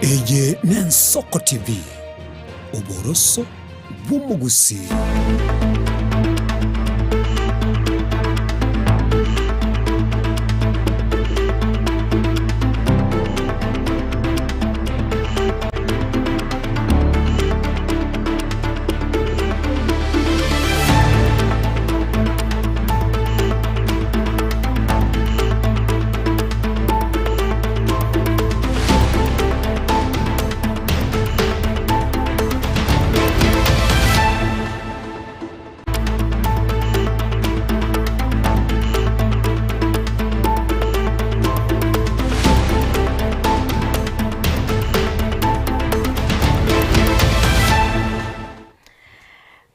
Eye n'Ensoko TV oboroso bw'umugusi.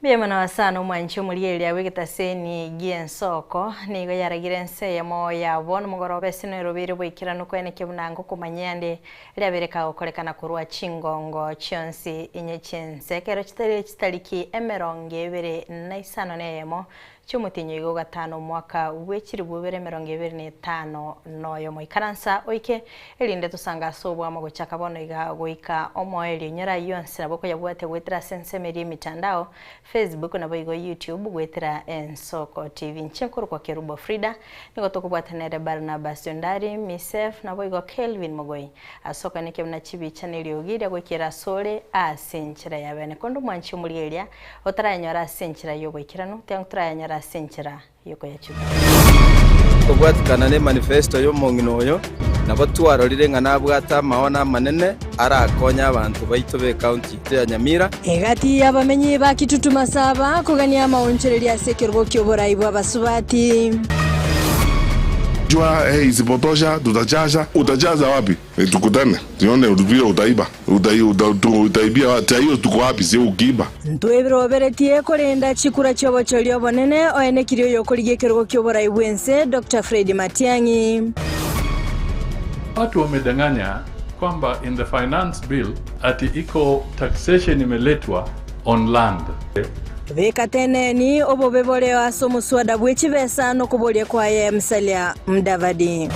Biyamana wasano mwancho mulieli awegetaseni Giensoko nigo yaragirense yamo yabona mugorobe sino robire bwikirano kwene kibunango kumanyande lyabereka okolekana kurwa chingongo chionsi inyechense kero chitariki emeronge bere naisano neyemo cyumutinyo igo gatano mwaka wekiri bubere meronge bere ne 5 noyo mu ikaransa oike elinde tusanga sobwa mu guchaka bono iga goika omoeli nyara yonse naboko yabwate wetira sensemeri mitandao Facebook na boigo YouTube gwetira Ensoko TV nchenkuru kwa Kerubo Frida niko tukubwatanere Barnabas Yondari Misef na boigo Kelvin Mogoi asoka nike mna chibi channel yogida gwekira sole asenchira yabene kondo mwanchi mulielia otara nyora asenchira yobo ikirano tyangutra nyora asenchira yoko yachuka tubwatikana ne manifesto yo monginoyo nabo twarorire ngana bwata maona manene arakonya abantu baitobe county ya Nyamira egati abamenyi bakitutuma saba kugania maonchereri asekergo kyoborai bwabasubati jua isipotosha utajaza wapi tukutane tuone vile utaibia tayo tuko wapi si ukiba ntwebiroberetie korenda chikura cyobo cholyo bonene oene kirio yokoligekergo kyoborai bwense Dr. Fred Matiang'i. Watu wamedanganya kwamba in the finance bill ati iko taxation imeletwa on land. Vekatene ni obobebole waso muswada bwechibesa no kubolye kwaye Musalia Mudavadi.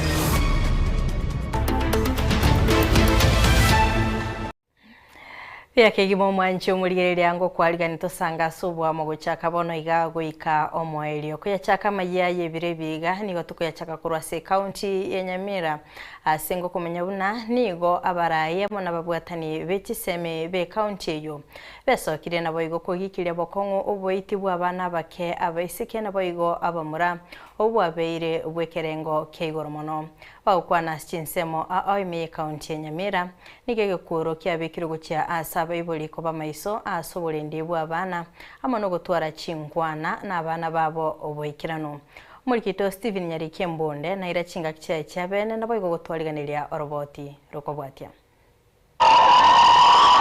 Yake gimo mwancho muligerere ango kwaligani tosanga subwa mu guchaka bono iga goika omoelio kuyachaka mayaye birebiga nigo tukuyachaka kurwase county ya Nyamira asengo kumenya buna nigo abaraye mona babwatani bechiseme be county yo besokire nabo igo kugikire bokongo oboiti bwabana bake abaisike nabo igo abamura obwabeire bwekerengo keigoromono baukwana chinsemo aoime county ya Nyamira nigege kuro kyabikiro kya asaba iboliko bamaiso asobolende bwabana amono gutwara chingwana n'abana babo oboikirano Mulikito Steven Nyarike Mbonde na ira chinga kya cyabene nabo igo gutwariganirya oroboti rokobwatia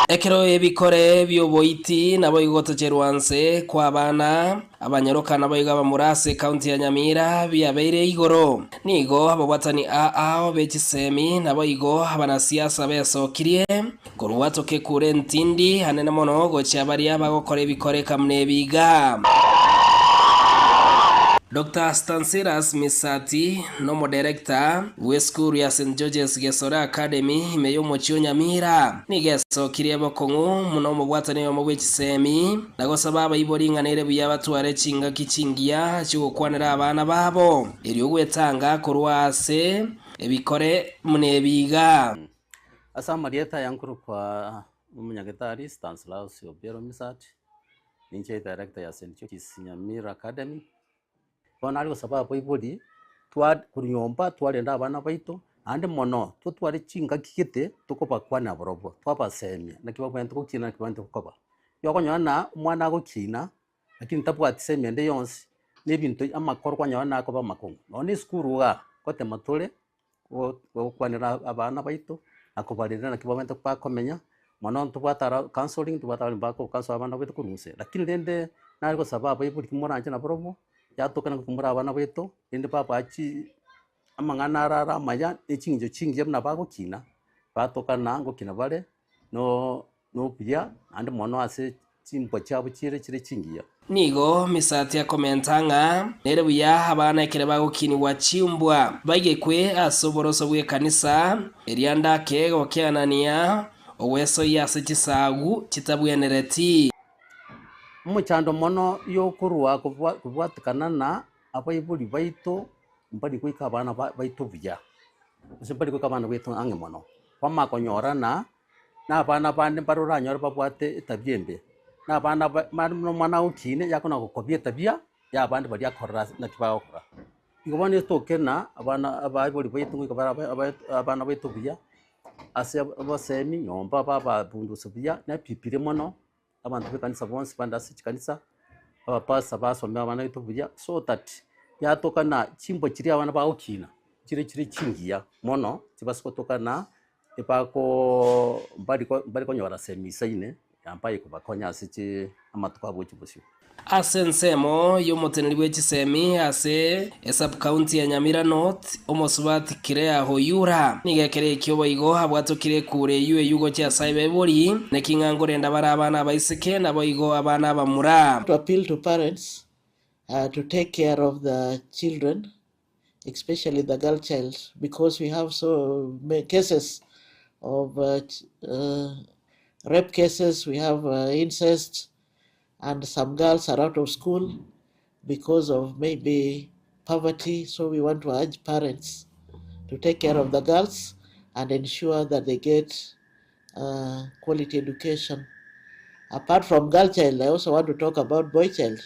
Ekero ebikore byoboiti nabo igotocherwanse kwa bana abanyaroka nabo igaba murase county ya Nyamira byabeire igoro nigo ababwatani ao bechisemi nabo igo abanasiasa besokirie kurwatoke kure ntindi hanene mono gocha bari abagokore bikore kamne biga Dr. Stansiras Misati, nomo director, Weskuru ya St. George's Gesora Academy, meyo mochio Nyamira. Nigeso kiriebo kongu, munomo bwatani wa mwechisemi. Nago sababa iboringa nere buyaba tuare chinga kichingia, chugo kwanera abana babo. Iriogwe tanga kuruase, ebikore mnebiga. Asa marieta yankuru kwa umunyagetari Stanislaus Obiero Misati. Ninche director ya St. George's Nyamira Academy. Bona ari sababu ibodi twa kunyomba twalenda abana baito ande mono twari chinga kikite tukopa kwana borobo twabasemye nakiba kwenda kukina kwenda kukoba yokonyana umwana gukina lakini tabwati semye nde yonsi nebintu amakorwa nyana ko bamakongo none skuru ga kote matole kwanira abana baito akobarira nakiba kwenda kwakomenya mono tubwatara counseling tubwatara mbako kanso abana baito kuruse lakini ndende nariko sababu ibodi kimoranje na borobo yatokana kumura abana beto ende papa achi amangana rara maya echinjo chingi mna bago kina batokana ngo kina bale no pia ande mono ase chimbo chabo chire chingiya Nigo misati ya komentanga nere buya abana ekere bagukini wachimbwa bagekwe asoboroso bwe kanisa erianda ke gokianania oweso yase chisagu chitabwenereti Muchando mono yokurwa kubwatikana na abaibuli baito mbali kwika abana baito buya mbali kwika abana baito ange mono pamakonyorana n'abana bandi baruranyora babwate etabyembe n'abana mwana ukine yakona gukobya etabya y'abandi bari akorera na kibakora igobone tokena abana abaibuli baito kwika abana baito buya ase abasemi nyomba babunduso buya na pipire mono abantu bekanisa bonse bandasi chikanisa abapasa basomya abana baito buya so that yatoka na chimbo chiri abana baukina chiri chingiya mono chibaskotoka na ipako mbali konyora semisa ine yampaye kubakonya asichi amatuka abuchi busyo ase nsemo y'omoteneri bw'ekisemi ase esub county ya Nyamira North omosubati kire aho yura nigekere ekyobo igo habwatokire kure yuwe yugo kya saibe bori nekingango renda bara abana baiseke nabo igo abana bamura to appeal to parents to take care of the children, especially the girl child, because we have so many cases of rape cases, we have incest, and some girls are out of school because of maybe poverty. So we want to urge parents to take care of the girls and ensure that they get quality education. Apart from girl child, I also want to talk about boy child,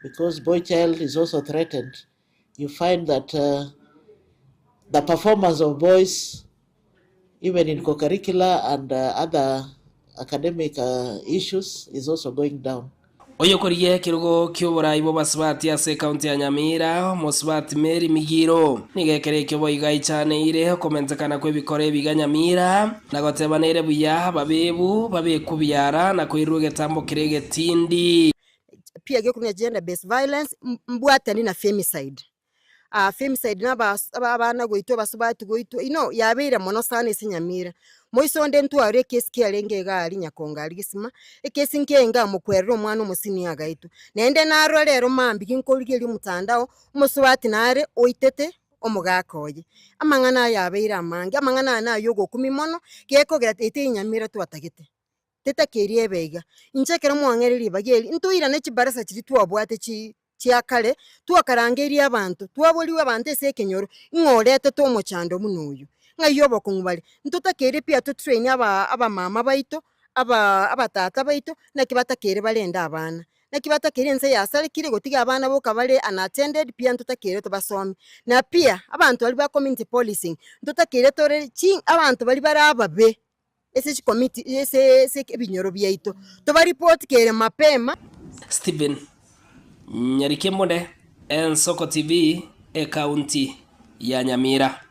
because boy child is also threatened. You find that the performance of boys, even in co-curricular and other academic issues, is also going down. oyokoriye kirugo ky'oburayi bw'abasubati ase county ya Nyamira musubati Mary Migiro nigekere kyobo igai cyane ire komentekana kw'ebikore biga Nyamira nagotebanere buya babebu babekubyara na kwiruge tambo kirege tindi pia gekunya gender based violence mbwatani na femicide femicide n'abana goito basubati goito yabera mono sana ese Nyamira moisonde ntware kesi kyalenge gali nyakonga alisima ekesi nkenga mukwerero omwana omusini agaito nende naro lero mambi kinkolike li mutandao umusubati nare oitete omugakoye amangana yabeira amange amangana nayo gokumimono gekogera ete Nyamira twatagete tete kerie bega inchekera mwangereri bageli ntuira nekibarasa kiri twabwate kyakale twakarangeri abantu twaboliwe abantu ese kenyoro ngorete to mochando munuyu ngayobo kungubali ntutakere pia to train aba mama baito aba tata baito nakibatakere balenda abana nakibatakere nse yasale kire gotiga abana boka bale unattended pia ntutakere to basomi na pia abantu bali ba community policing ntutakere tore abantu bali barababe ese committee ese ebinyoro byaito to ba report kere mapema Stephen Nyarikemode Ensoko TV county ya Nyamira.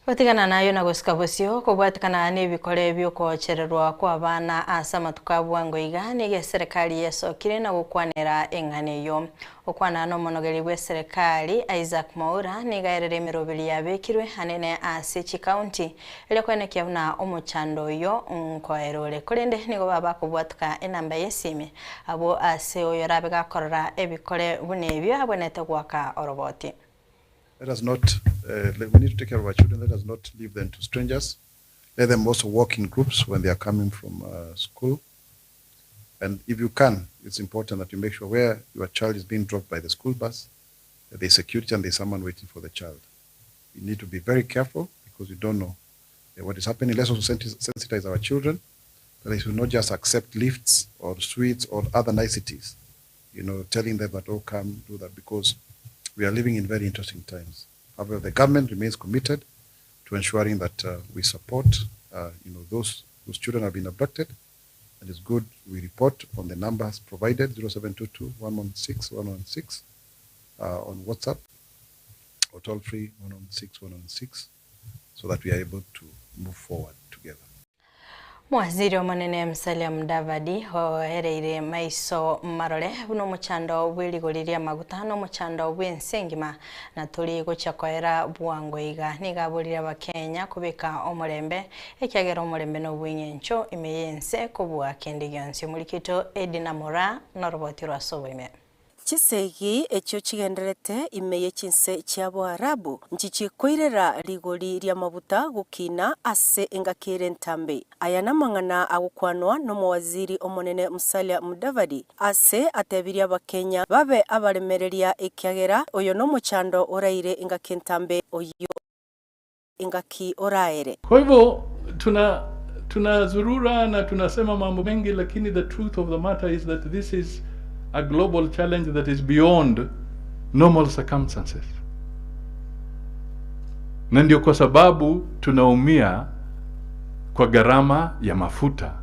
Batigana nayo na gusika busyo kubwatikana n'ebikore by'okochererwa kwa bana asa matukabu ngo igane ge serikali yesokire na gukwanira enganeyo okwana no monogeri bwe serikali Isaac Maura nigaerere mirobili yabekirwe hanene ase chi county ile kwene kyabuna omuchando yo nkoerole kurende nigo baba kubwatuka enamba yesime abo ase oyo rabega korora ebikore bunebyo abonete gwaka oroboti. Let us not, we need to take care of our children. Let us not leave them to strangers. Let them also walk in groups when they are coming from school. And if you can, it's important that you make sure where your child is being dropped by the school bus, that there's security and there's someone waiting for the child. We need to be very careful because we don't know what is happening. Let's also sensitize our children that they should not just accept lifts or suites or other niceties, telling them that, oh, come, do that, because we are living in very interesting times. However, the government remains committed to ensuring that we support, those whose children have been abducted. And it's good we report on the numbers provided, 0722 116 116 on WhatsApp, or toll free 116 116, so that we are able to move forward together. Mwaziri omunene Musalia Mudavadi hoereire maiso marore buno muchando bwirigoriria maguta no muchando bwensengima na tuli gochakoera bwango iga nigaburira bakenya kubika omurembe ekyagera omurembe no bwinyencho imeyense kubwa kendi gyansi mulikito Edina Mora na roboti rwasobime. Chisegi ekyo chigenderete imeye chinse chiabo Arabu nchichikoirera rigori ria mabuta gukina ase engakire ntambe aya namang'ana agukwanwa no waziri omonene Musalia Mudavadi ase atebiria abakenya babe abaremereria ekiagera oyo no muchando oraire engakentambe oyo engaki oraere. Kwa hivyo tunazurura na tunasema mambo mengi, lakini the truth of the matter is that this is a global challenge that is beyond normal circumstances. Na ndio kwa sababu tunaumia kwa gharama ya mafuta.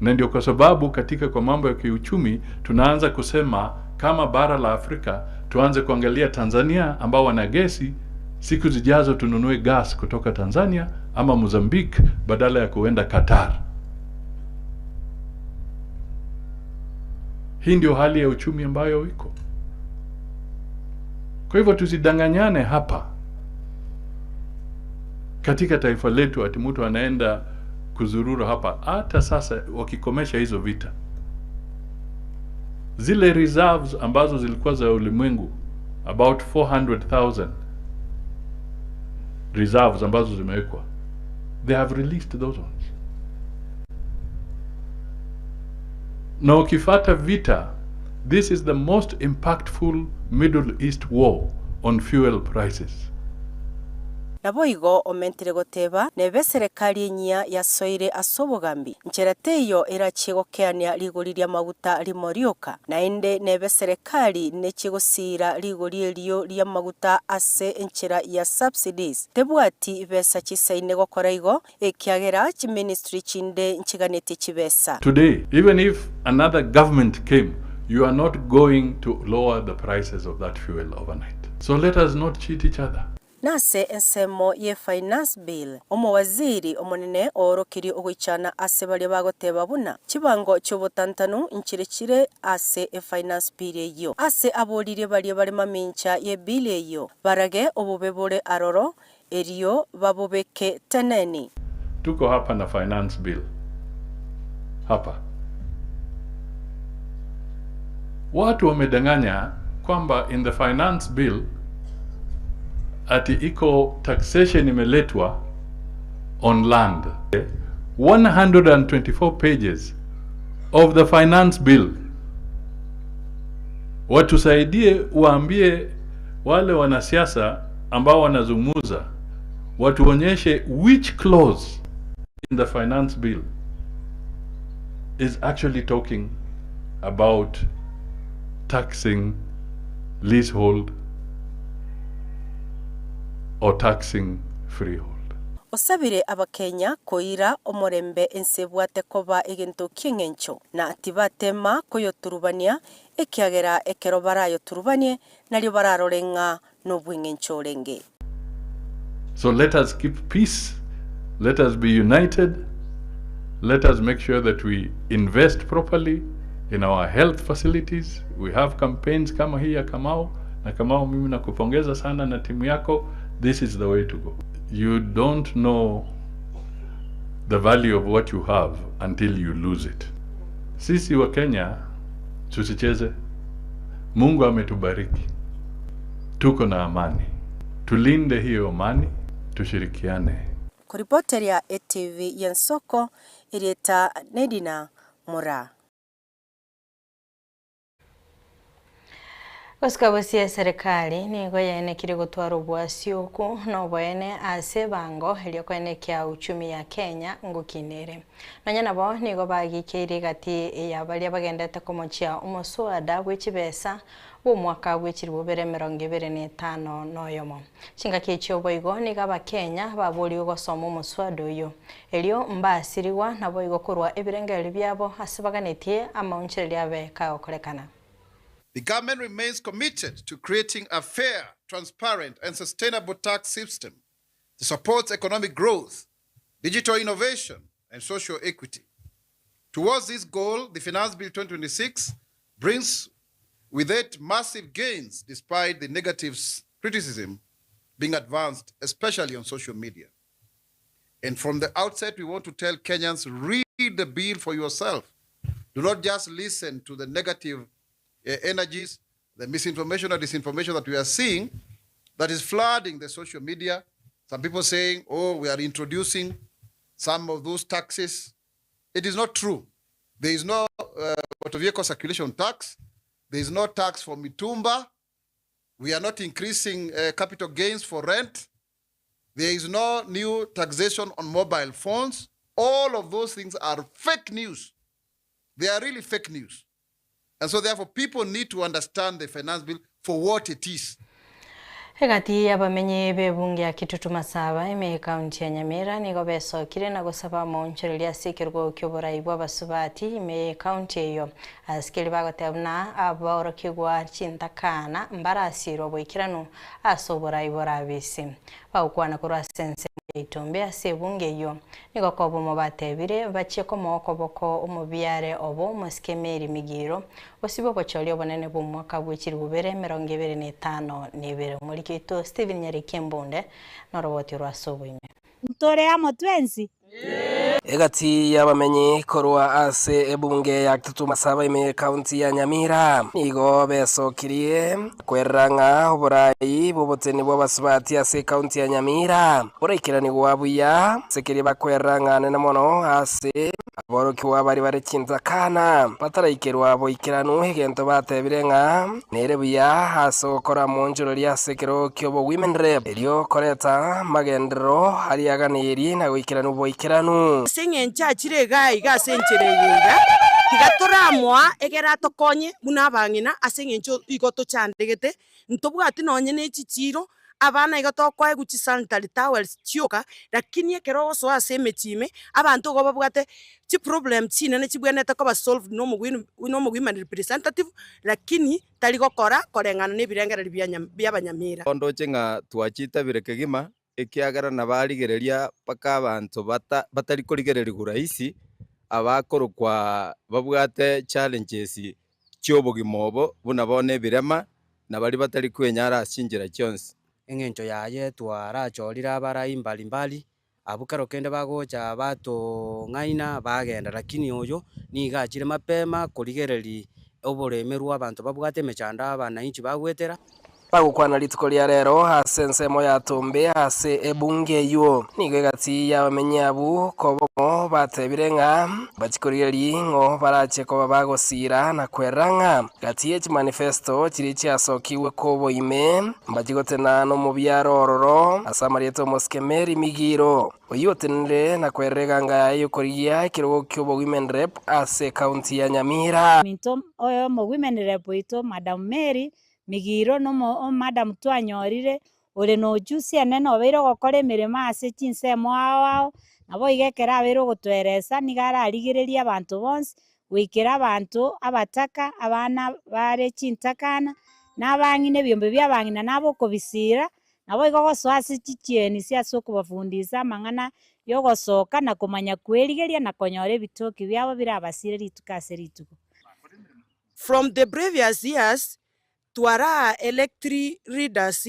Na ndio kwa sababu katika kwa mambo ya kiuchumi tunaanza kusema kama bara la Afrika tuanze kuangalia Tanzania ambao wana gesi, siku zijazo tununue gas kutoka Tanzania ama Mozambique badala ya kuenda Qatar. Hii ndio hali ya uchumi ambayo iko. Kwa hivyo tusidanganyane hapa katika taifa letu ati mtu anaenda kuzurura hapa. Hata sasa wakikomesha hizo vita, zile reserves ambazo zilikuwa za ulimwengu, about 400,000 reserves ambazo zimewekwa, they have released those ones. Na ukifata vita, this is the most impactful Middle East war on fuel prices. Naboigo omentire goteba nebe serikali enyia yasoire asobogambi nchereteyo erachigokeania ligori ria maguta rimorioka naende nebe serikali nechigosira ligori elio ria maguta ase enchera ya subsidies tebwati besa chisaine gokora igo ekiagera chi ministry chinde nchiganete chibesa. Today, even if another government came, you are not going to lower the prices of that fuel overnight. So let us not cheat each other. Nase ensemo ye finance bill omowaziri omonene orokiri ogoichana ase bali bagoteba buna chibango chobotantanu nchirekire ase e finance bill eyo ase abolire bali mamincha ye bill eyo barage obobebore aroro erio babobeke teneni. Tuko hapa na finance bill hapa. Watu wamedanganya kwamba in the finance bill ati iko taxation imeletwa on land. 124 pages of the finance bill. Watusaidie waambie wale wanasiasa ambao wanazungumza, watuonyeshe which clause in the finance bill is actually talking about taxing leasehold or taxing freehold. Osabire abakenya koira omorembe ensebwate koba egento kingencho na atibatema koyoturubania ekiagera ekero barayo turubanie nalyo bararorenga no bwingencho renge. So let us keep peace, let us be united, let us make sure that we invest properly in our health facilities. We have campaigns kama hii ya Kamau, na Kamau mimi nakupongeza sana na timu yako. This is the way to go. You don't know the value of what you have until you lose it. Sisi wa Kenya tusicheze. Mungu ametubariki. Tuko na amani. Tulinde hiyo amani, tushirikiane. Kuripoteria ETV Yensoko irieta Nedina Mura. Osikabosia serikali nigo yaenekire gutwara obwasi oku no bwene ase bango eliokwene kia uchumi ya Kenya ngukinere nanya nabo nigo bagikeire gati ya bali abagendete komochia omoswada bwechibesa bw'omwaka bwechiri bubere 2025 noyomo chinga kicho boigo niga abakenya baburi gosoma omoswada oyo elio mbasiriwa nabo igo kurwa ebirengeri byabo asibaganetie amauncheri yabe kaokorekana. The government remains committed to creating a fair, transparent, and sustainable tax system that supports economic growth, digital innovation, and social equity. Towards this goal, the Finance Bill 2026 brings with it massive gains despite the negative criticism being advanced, especially on social media. And from the outset, we want to tell Kenyans, read the bill for yourself. Do not just listen to the negative energies, the misinformation or disinformation that we are seeing that is flooding the social media. Some people saying, oh, we are introducing some of those taxes. It is not true. There is no motor vehicle circulation tax. There is no tax for mitumba. We are not increasing capital gains for rent. There is no new taxation on mobile phones. All of those things are fake news. They are really fake news. And so therefore people need to understand the finance bill for what it is. Egati abamenye bebunge ya Kitutu Masaba ime kaunti ya Nyamira nigo besokire na gusaba monchereria sikirgo kyobora bwa basubati ime kaunti eyo askeli bagotebna aboro kigwa chintakana mbarasiro bwikirano asobora ibora bisi baukwana kurwa sense itombe asebunge yo nigo kobo mubatebire bacheko moko boko umubyare obo muskemeri migiro bosibo bocholi obonene bumwaka bwikiri bubere 2025 nibere muri kito Steven Nyarikembonde noroboti rwasobo ime ntore amo twensi Egati yabamenye korwa ase ebunge ya Kitutu Masaba ime kaunti ya Nyamira nigo besokirie kweranga oburayi boboteni bw'abasubati ase kaunti ya Nyamira orekirani gwabuya sekiri bakweranga nene mono ase aboroki wabari bare chintakana bataraikirwa boikiranu egento batebirenga nere buya asokora monjoro lya sekiro kyobo women rep elio koreta magendero aliaganiri na goikiranu boikiranu sengencha chirega iga senchereyega igatoramwa egera tokonye munabangina asengencho igoto chandegete ntobwati nonye nechichiro abana igotokwa eguchi sanitary towels chioka lakini ekero so asemechime abantu go babwate chi problem chine ne chibwenete ko ba solve no mugwima representative lakini tali gokora korengana ne birengera bya banyamira ondo chenga twachita birekegima ekiagara nabarigereria paka abantu batari kurigereria guraisi abakoro kwa babwate challenges cyobogimobo buna bone birema nabari batari kwenyara ashingira cyonse engencho yaye twarachorira abarayi mbalimbali abukaro kende bagocha bato ngaina bagenda lakini oyo nigachire mapema kurigereri oboremerwa abantu babwate mechanda abana inchi bagwetera bagukwana lituko lya rero hasense moya tumbe hase ebunge yo nigo gati yabamenye abu kobo batebirenga bachikoriri ngo barache ko bagosira na kweranga gati ye manifesto kiri cyasokiwe kobo ime mbagigotena no mu byarororo asamarieto moskemeri migiro oyotenre na kwerega ngayo koriya kirogo kyobo women rep ase county ya Nyamira minto oyo mo women rep ito Madam Mary Migiro no madam twanyorire ore no juice nene obero gokore mirima ase chinsemo awao nabo igekera abero gotweresa nigara arigireria abantu bonse wikira abantu abataka abana bare chintakana nabangine byombe byabangina nabo kobisira nabo igogoso ase chichieni cia soko bafundisa mangana yogosoka na kumanya kwerigeria na konyore bitoki byabo birabasire ritukase rituko. From the previous years twara electric readers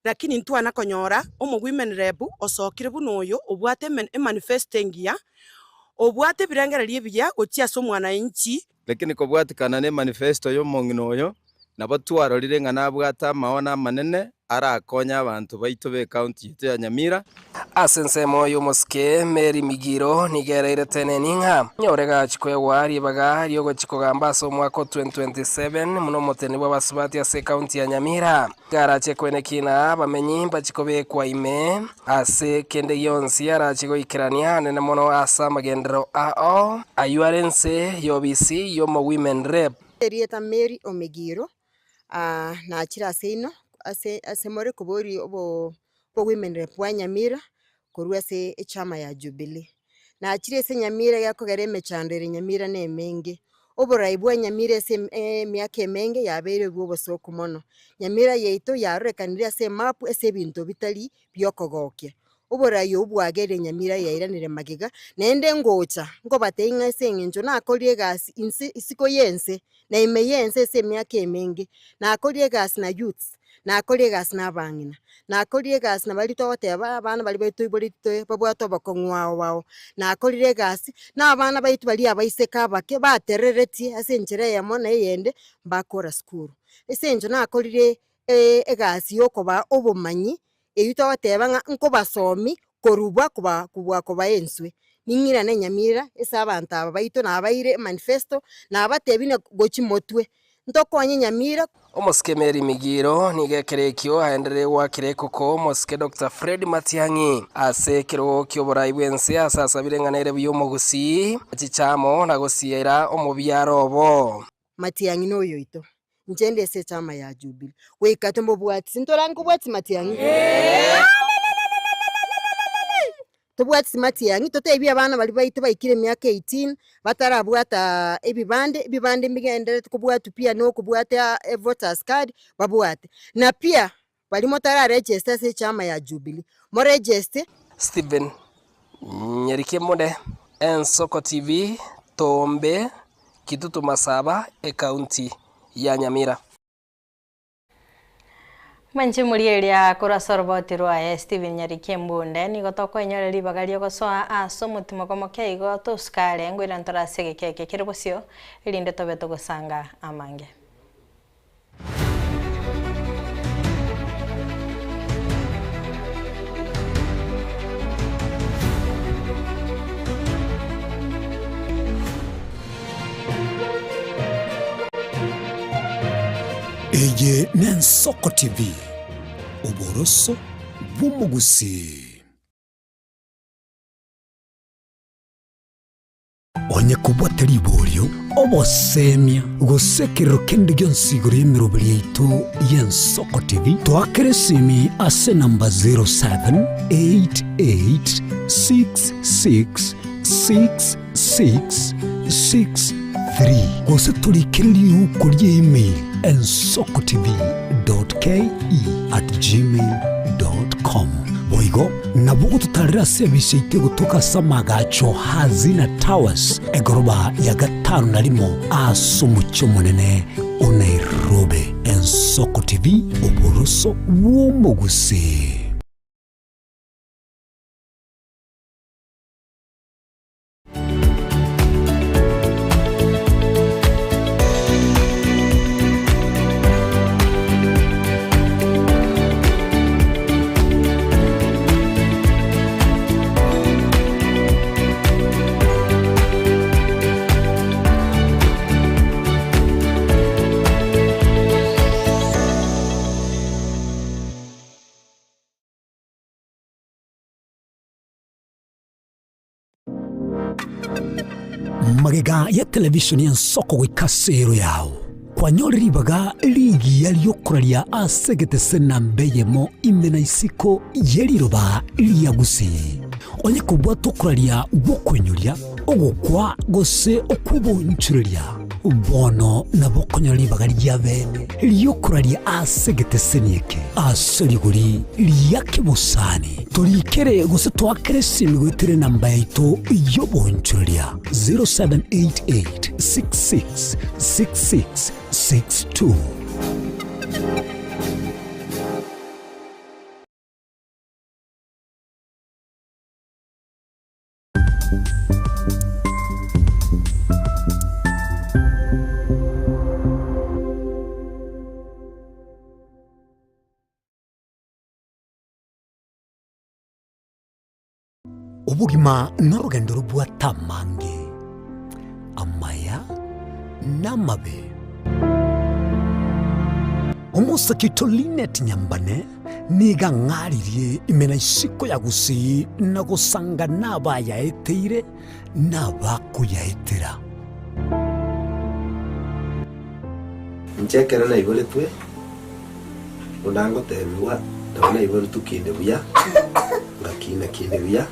lakini ntwana konyora omo women rep osokire bunoyo obwate manifestingia obwate birangererie bya gochia so mwana inchi lakini kobwatikana ne manifesto yo monginoyo nabo twarorire ngana abwata maona manene arakonya abantu baito be county ya Nyamira asense moyo moske Mary Migiro nigereire teneninga nyorega chikwegwari baga ryogo chikogamba so mwako 2027 muno moteni bwa basubati ase county ya Nyamira garache kwene kina bamenyimba chikobe kwa ime ase kende yonsi arachigo ikirania nene mono asa magendero ao ayuarense yobisi yomo women rep Erieta Mary Omigiro na achira seino ase more kubori obo women rep wa Nyamira kurua se chama ya Jubilee na achire se Nyamira yakogere mechandere Nyamira ne menge oboraibwa Nyamira se miake menge yabere bwo soko mono Nyamira yeito yarekanira se map ese bintu bitali byokogokia oborayo ubwagere Nyamira yairanire magiga nende ngocha ngo bateinga sengenjo na akorie gas isiko yense na imeyense se miake menge na akorie gas na youths na akori egasi n'abang'ina na akori egasi nabari togoteba abana bari baitu iborite babwate obokong'u wao na akorire egasi n'abana baitu bari abaiseke abake batereretie ase enchera eyemo na eyende bakora skuru ase encho nakorire egasi yokoba obomanyi eyio togoteba ng'a nkobasomi korwa koba enswe ning'irane Nyamira ase abanto aba baitu nabaire manifesto nabatebine gochi motwe ntokonye Nyamira. Omosike Mary Migiro nigekerekio aenderere gwakire koko omosike Dr. Fred Matiang'i ase ekero kioborai bwense ase asabire ng'anere by'omogusi chichamo na gosiera omobiaro obo. Matiang'i noyo ito nchende ase chama ya Jubilee weikate mbobwati sintorango bwati Matiang'i tobwati Matiang'i totebia abana bali baitu baikire miaka 18 batarabwata ebibande mbigendere kubwatu pia no kubwata voters card babwate na pia bali motara register ase chama ya Jubilee mo register. Stephen Nyerike Mode, Ensoko TV, Tombe, Kitutu Masaba, kaunti ya Nyamira. Manche murieria kurasorbotirwa Stephen Nyarike Mbunde ni gotoko enyoreri bagario gosoa aso mutimo komo keigo tuskare ngwira ntorasege keke kiribosio irinde tobeto gusanga amange. Eye n'Ensoko TV oboroso bw'omugusi. Onye kubwata libolyo obosemia gusekero kende gyonsiguro y'emirobiri yaitu y'Ensoko TV twakeresimi ase namba 0788666663 gose tulikiriri kuri email ensokotv.ke@gmail.com boigo nabugo tutarira service itego tukasamaga hazina towers egoroba ya 5 asumucyo munene Nairobi. Ensoko TV oboroso bw'omugusi. Magega ya televishoni y'Ensoko gwikasero yao kwanyoreri baga ligi yaliyokuralia asegete sena mbeyemo imena isiko yeliroba liyagusi onye kubwa tokuralia bokwenyulia ogokwa gose okubonchurelia bono na bokonyori baga lyabene liyokuralia asegete senieke asoliguri liyakibusani tolikere gose twakere simigwitere namba yaito yobonchurelia 0788666662. Ubugima n'urugendo rw'atamange amaya n'amabe umusakito Linet Nyambane niga ng'aririe imena isiko yagusi na gusanga n'abayaeteire n'abakuyaetera nchekera na ibole twe unango tebiwa ndabona ibole tukinde buya ngakina kinde buya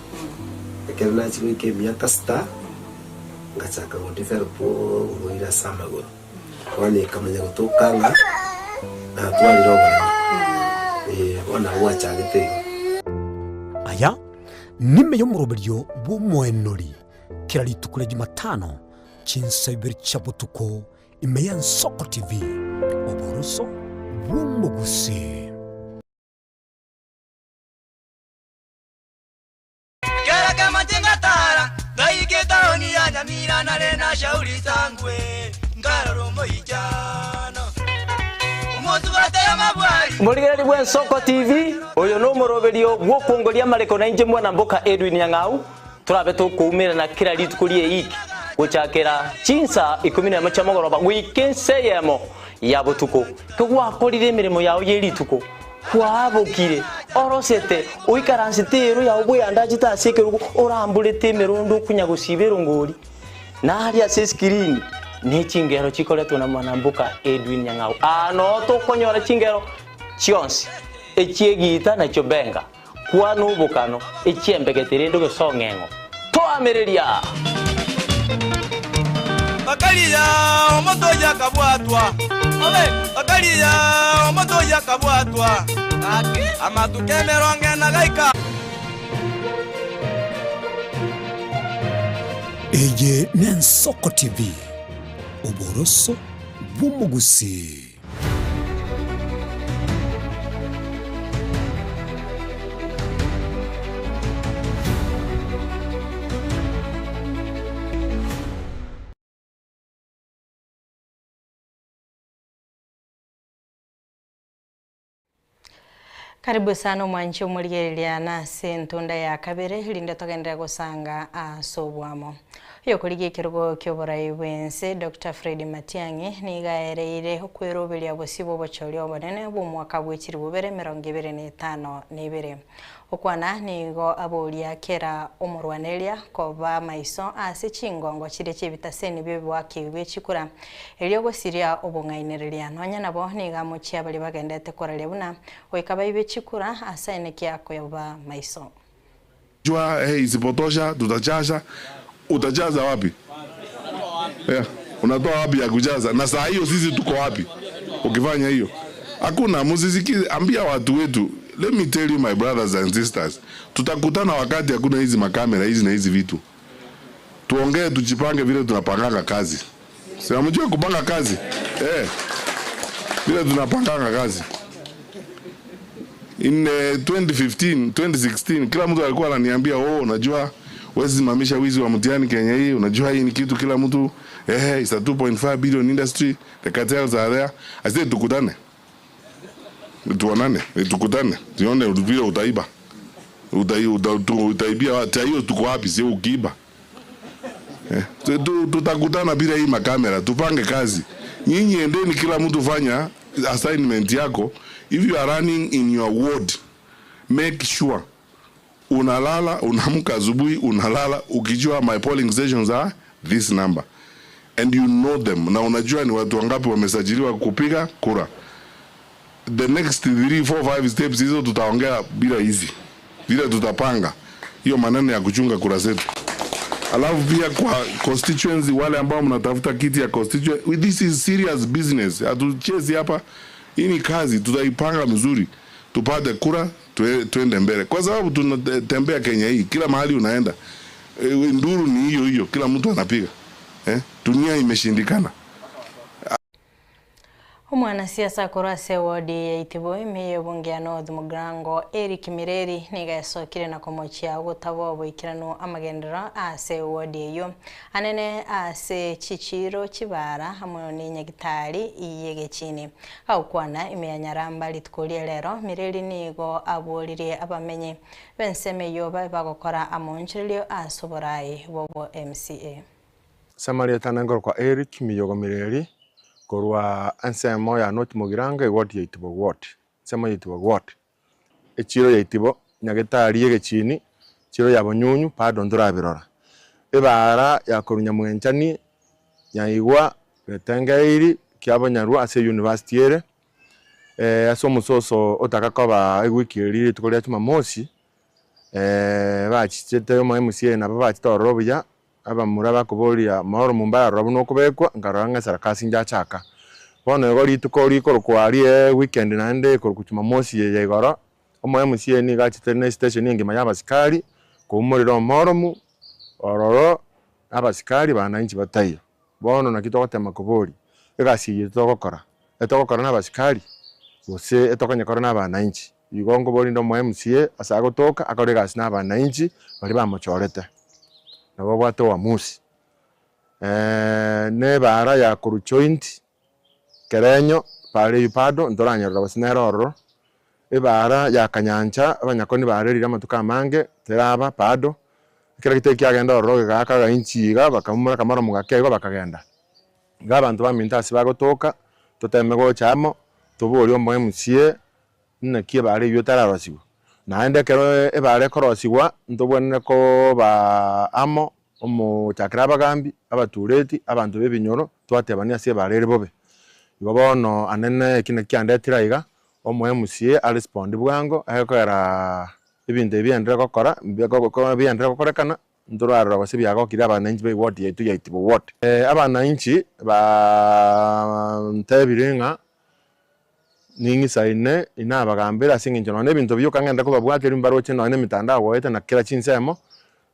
ekera na chiko ke miaka sta ngachaka ngondifera po ngoira samagoro wani kamanya gutokanga na twalirobona ona wachagete aya nime yo muroberyo bw'umwenori kiraritukure Jumatano chinsabiri chabutuko ime ya Ensoko TV oboroso bw'umugusi. Nyamira nale na shauri zangwe ngaroro moijano umotu bataya mabwari Muligari bwa Soko TV oyo no moroberio gwokongoria mareko na inje mwana mboka Edwin Nyang'au turabe tukumira na kira litukurie iki guchakira chinsa 10 cha mogoroba wikenseyemo ya butuko kugwakorire mirimo yawo yerituko kwabukire orosete uikaransitero ya ubwe andajita asekerugo orambulete merondo kunyagusibero ngori nari ase screen ni chingero chikoletwa na mwanambuka Edwin Nyang'au ano to konyora chingero chionsi echiegita na chobenga kwano ubukano echiembegetere ndo gesongengo to amereria Bakaliya omotoya kabwatwa Bakaliya omotoya kabwatwa Amatukemeronge na gaika Eye Nensoko TV Uboroso bw'umugusi. Karibu sana mwanchi umurigereria na sentunda ya kabere linde togendera gusanga asobwamo. Yo kurigi kirugo kyoborai bwense Dr. Fred Matiang'i nigaereire kwiroberia bosibo bochori obonene bo mwaka bwikiri bubere 2025 nibere. Okwana nigo aboria kera omurwaneria koba maiso ase chingongo chire chibitaseni bibwa kibwe chikura elio gosiria obongainereria nonya nabo niga muchia bali bagendete korale buna oikaba ibe chikura asaine kyako yoba maiso. Jua isipotosha tutajaza, utajaza wapi? Unatoa wapi ya kujaza? Na saa hiyo sisi tuko wapi ukifanya hiyo? Hakuna. Msisikize, ambia watu wetu. Let me tell you my brothers and sisters, tutakutana wakati hakuna hizi makamera hizi na hizi vitu. Tuongee, tujipange vile tunapanga kazi. Sio mjua kupanga kazi? Vile tunapanga kazi. In 2015, 2016 kila mtu alikuwa ananiambia unajua wewe simamisha wizi wa mtihani Kenya hii, unajua hii ni kitu kila mtu it's a 2.5 billion industry, the cartels are there. I said tukutane. Tuonane, tukutane. Tuone vile utaiba. Utaibia hata hiyo tuko wapi sio ukiiba. Tutakutana bila hii makamera, tupange kazi. Nyinyi endeni kila mtu fanya assignment yako. If you are running in your ward, make sure unalala, unaamka asubuhi, unalala ukijua my polling stations are this number. And you know them. Na unajua ni watu wangapi wamesajiliwa kupiga kura. The next 3, 4, 5 steps hizo tutaongea bila hizi. Vile tutapanga hiyo maneno ya kuchunga kura zetu. Alafu pia kwa constituency wale ambao mnatafuta kiti ya constituency, this is serious business. Hatuchezi hapa. Hii ni kazi, tutaipanga mzuri. Tupate kura, tuende mbele. Kwa sababu tunatembea Kenya hii, kila mahali unaenda. Nduru ni hiyo hiyo, kila mtu anapiga. Dunia imeshindikana. Mwanasiasa kurase wodi ya Itibo imiye bungia North Mugrango Eric Mireri nigasokire na komochia gutabo ikirano amagendera ase wodi yo anene ase Chichiro Chibara hamwe ni Nyagitari iyege chini au kwana imeyanyaramba litkulie lero Mireri nigo abolire abamenye benseme yo bagokora amonchirio asoborai bobo MCA Samaria tanangor kwa Eric Miyogo Mireri korwa ansemo ya North Mugrango ward ya Itibo ward sema Itibo ward echiro ya Itibo Nyagitari yege chini chiro ya Bonyunyu pardon turabirora ebara ya korunya mwenchani ya igwa betangairi kyabanyarwa ase university ere aso musoso otakakoba egwikiriri tukolia tuma mosi bachichete yo MCA na babachitorobya aba muraba kuboria mahoro mumbaya robo no kubekwa ngaranga sarakasi njachaka bono yogori tukori korkwari weekend nande korkuchuma mosi ye yegoro omo MCA ni gachitene station ingi mayabasikari kumuriro mahoro ororo abasikari bananchi batayo bono nakitogotema kubori egasi yitogokora etogokora nabasikari bose etokanyakora nabananchi igongo bori ndo mo MCA asagotoka akore gasi nabananchi bari bamochorete nabo bwato wa musi ne bara ya Kuruchoint Kerenyo pare yupado ndoranyarura basinero ibara ya Kanyancha abanyakoni barerira amatuka mange teraba pado kira kiteki agenda oroge gaka inchiga bakamura kamara mugakego bakagenda gabantu bamintasi bagotoka toteme gochamo tuburi omwe musie nakie bare yutararosigo naende kero ebare korosiwa ntobone ko ba amo omo chakraba gambi abatureti abantu bebinyoro twatebania sie barere bobe ibobono anene kine kyandetira iga omwe musie a respond bwango ayokera ibinde byendere gokora byendere gokorekana ndorarora base byagokira abananchi be ward yetu yaitibo ward abananchi ba ntebiringa ningi saine inabagambira singinjono nebintu byukangenda kuba bwakeri mbaroche none mitandao wete na kila chinsemo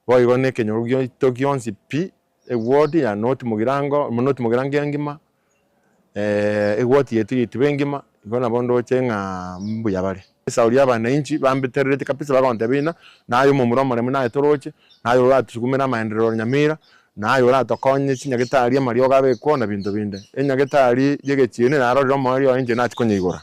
boigone kenyurugyo tokionsi pi ward ya not mugirango not mugirange ngima ward yetu yitibengima igona bondo chenga mbuya bari sauri abananchi bambitererete kapisa bagonte bina nayo mumuromo reme nayo toroche nayo ratukumira maendeleo Nyamira nayo ratokonye chinyagitari amario gabe kuona bintu binde enyagitari yegechine narorero mario inje nachikonyeigora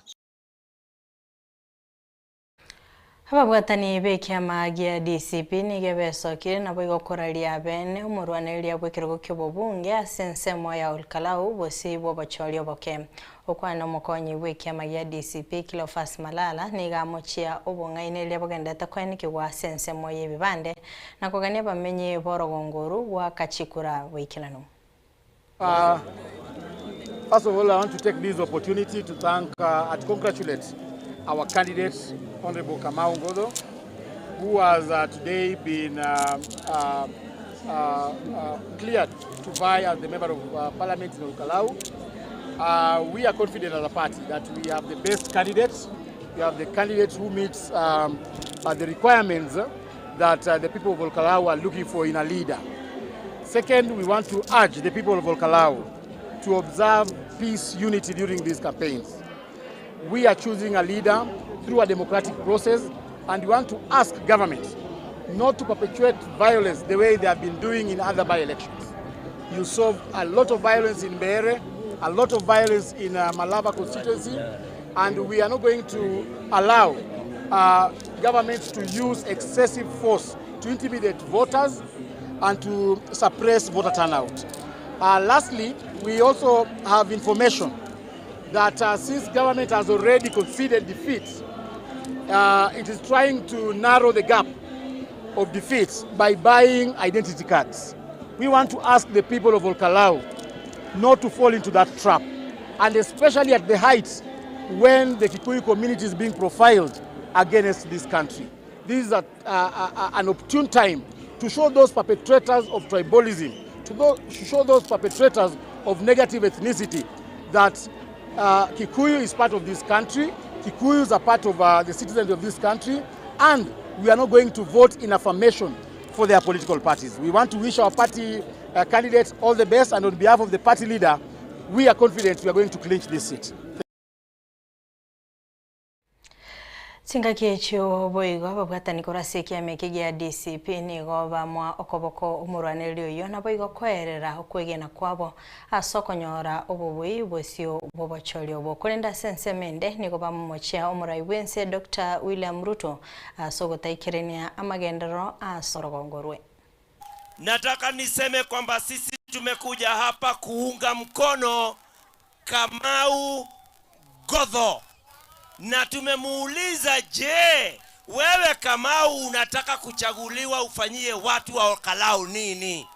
ababwatani bekiama gia DCP nigebesokire nabo igokoraria bene umurwaneria bwekirego kyobobunge asensemo ya Olkalau bosi bobachorio boke okwana mukonyi bwekiama gia DCP Cleophas Malala nigamochia obongaine lia bogendeta kwenike gwa sensemo yebibande nakogania bamenye borogonguru wa kachikura bwikirano. First of all, I want to take this opportunity to thank and congratulate our candidate, Honorable Kamau Ngodo, who has today been cleared to vie as the Member of Parliament in Olkalau. We are confident as a party that we have the best candidates. We have the candidates who meets the requirements that the people of Olkalau are looking for in a leader. Second, we want to urge the people of Olkalau to observe peace, unity during these campaigns. We are choosing a leader through a democratic process, and we want to ask government not to perpetuate violence the way they have been doing in other by-elections. You saw a lot of violence in Beere, a lot of violence in Malava constituency, and we are not going to allow governments to use excessive force to intimidate voters and to suppress voter turnout. Lastly, we also have information that since government has already conceded defeat, it is trying to narrow the gap of defeats by buying identity cards. We want to ask the people of Olkalau not to fall into that trap, and especially at the heights when the Kikuyu community is being profiled against this country. This is an opportune time to show those perpetrators of tribalism, to show those perpetrators of negative ethnicity that Kikuyu is part of this country, Kikuyus are part of the citizens of this country, and we are not going to vote in affirmation for their political parties. We want to wish our party candidates all the best, and on behalf of the party leader, we are confident we are going to clinch this seat. Singakecho boigo babwatani korase kiameke gia DCP nigo bamwa okoboko umurwaneri uyo na boigo kwerera okwegena kwabo asokonyora obubui bosio bobochorio bokolenda sensemende nigo bamumochia umurai wense Dr. William Ruto asogotaikerenia amagendero asorogongorwe. Nataka niseme kwamba sisi tumekuja hapa kuunga mkono Kamau Godho. Na tumemuuliza, je, wewe Kamau unataka kuchaguliwa ufanyie watu wa Olkalau nini?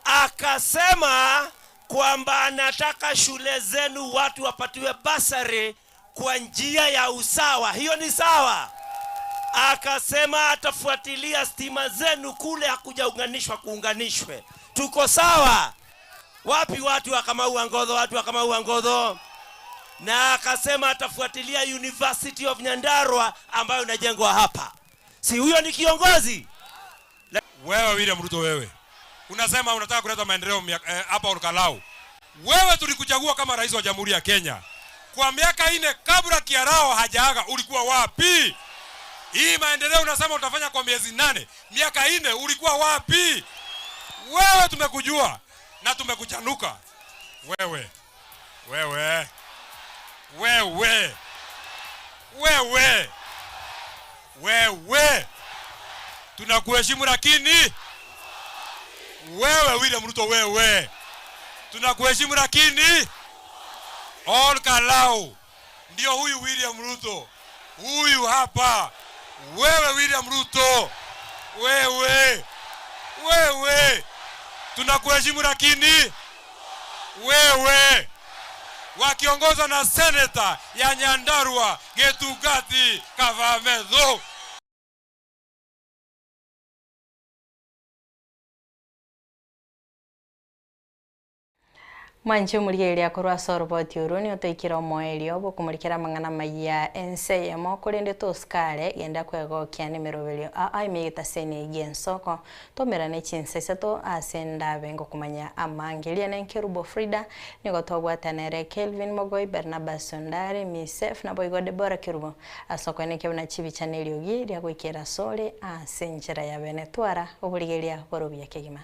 Akasema kwamba anataka shule zenu watu wapatiwe basari kwa njia ya usawa. Hiyo ni sawa. Akasema atafuatilia stima zenu kule hakujaunganishwa kuunganishwe. Tuko sawa? Wapi watu wa Kamau Ngodo, watu wa Kamau Ngodo? Na akasema atafuatilia University of Nyandarua ambayo inajengwa hapa. Si huyo ni kiongozi? Wewe William Ruto, wewe unasema unataka kuleta maendeleo hapa Olkalau. Wewe tulikuchagua kama rais wa Jamhuri ya Kenya. Kwa miaka 4 kabla Kiarao hajaaga ulikuwa wapi? Hii maendeleo unasema utafanya kwa miezi 8. Miaka 4 ulikuwa wapi? Wewe tumekujua. na tumekuchanuka. Wewe. Wewe. Wewe. Wewe. Wewe. Tunakuheshimu lakini wewe William Ruto wewe. Tunakuheshimu lakini Ol Kalou ndio huyu William Ruto. Huyu hapa. Wewe William Ruto. Wewe. Wewe. Tunakuheshimu lakini wewe. Wakiongozwa na seneta ya Nyandarua Getugati Kavametho. Mwancho muri ya korwa soroboti uruni otoikira moeli obo kumurikira mangana maya ense ya mokorende toskare genda kwegokia nimeroberio aimigita sene gensoko tomera ne chinsese to asenda bengo kumanya amangelia nenkerubo Frida nigotobwatanere Kelvin Mogoi Barnabas Sondare Misef na boigo Debora Kirubo asoko ne kebuna chibi chaneli ogi ya kwikira sole asenjera ya benetwara oburigeria borobia kegima.